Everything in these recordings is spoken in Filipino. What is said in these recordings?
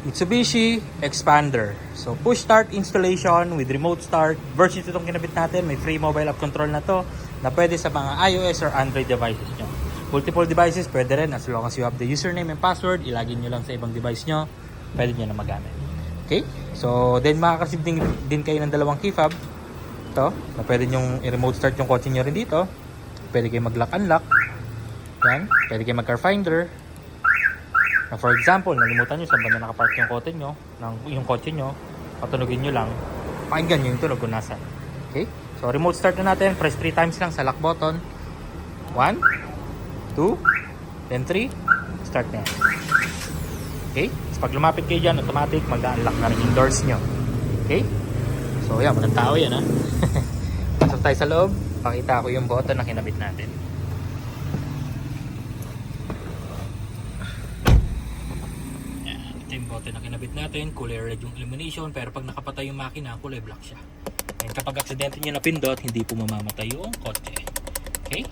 Mitsubishi Expander. So push start installation with remote start versus itong kinabit natin. May free mobile app control na to na pwede sa mga iOS or Android devices nyo. Multiple devices pwede rin, as long as you have the username and password, ilagin nyo lang sa ibang device nyo, pwede nyo na magamit. Okay? So then makaka-receive din kayo ng dalawang key fob to, na pwede nyo i-remote start yung kotse nyo rin dito. Pwede kayo mag-lock unlock. Yan. Pwede kayo mag-car finder. Na for example, nalimutan nyo saan ba na nakapark yung kotse nyo, patunogin nyo lang, pakinggan nyo yung tunog kung nasan. Okay? So, remote start na natin. Press 3 times lang sa lock button. 1, 2, then 3. Start na yan. Okay? So, pag lumapit kayo dyan, automatic, mag-unlock na rin yung doors nyo. Okay? So, yan. Walang tao yan, ha? Pasok tayo sa loob. Pakita ko yung button na kinabit natin. Button na kinabit natin, kulay red yung illumination, pero pag nakapatay yung makina, kulay black siya. And kapag aksidente nyo napindot, hindi po mamamatay yung kotse. Okay?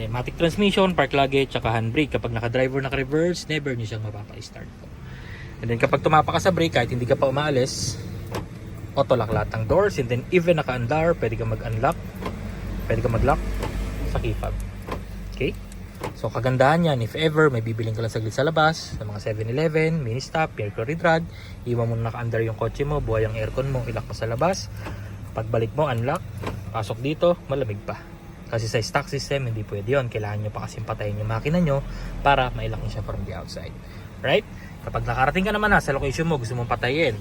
Then matic transmission, park luggage, tsaka handbrake. Kapag naka-driver, naka-reverse, never nyo siyang mapapa-start po. And then kapag tumapa ka sa brake, kahit hindi ka pa umaalis, auto lock lahat ng doors. And then even naka-andar, pwede ka mag-unlock, pwede ka mag-lock sa key fob. Okay? So kagandahan yan, if ever may bibiling ka lang saglit sa labas, sa mga 7-Eleven, mini stop, Mercury Drug, iwan mo na naka-under yung kotse mo, buhay ang aircon mo, ilak pa sa labas. Pagbalik mo, unlock, pasok dito, malamig pa. Kasi sa stock system, hindi pwede yun. Kailangan nyo pa kasi patayin yung makina nyo para mailak nyo siya from the outside. Right? Kapag nakarating ka naman na sa location mo, gusto mong patayin,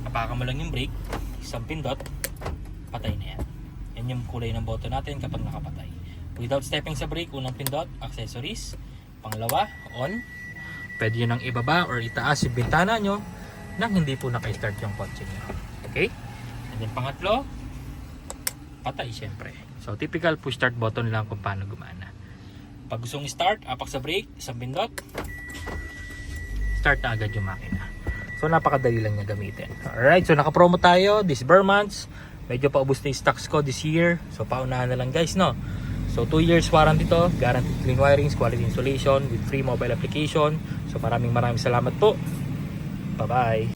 kapakan mo lang yung brake, isang pindot, patay na yan. Yan yung kulay ng button natin kapag nakapatay. Without stepping sa brake, unang pindot, accessories. Pangalawa, on. Pwede nyo nang ibaba or itaas yung bintana nyo nang hindi po naka-start yung kotse nyo. Okay? And then pangatlo, patay syempre. So typical push start button lang kung paano gumana. Pag gustong start, apak sa brake, isang pindot, start na agad yung makina. So napakadali lang niya gamitin. Alright, so naka-promo tayo this bare months. Medyo paubos na yung stocks ko this year. So paunahan na lang guys, no? So 2 years warranty to, guaranteed clean wirings, quality installation with free mobile application. So maraming salamat po. Bye-bye.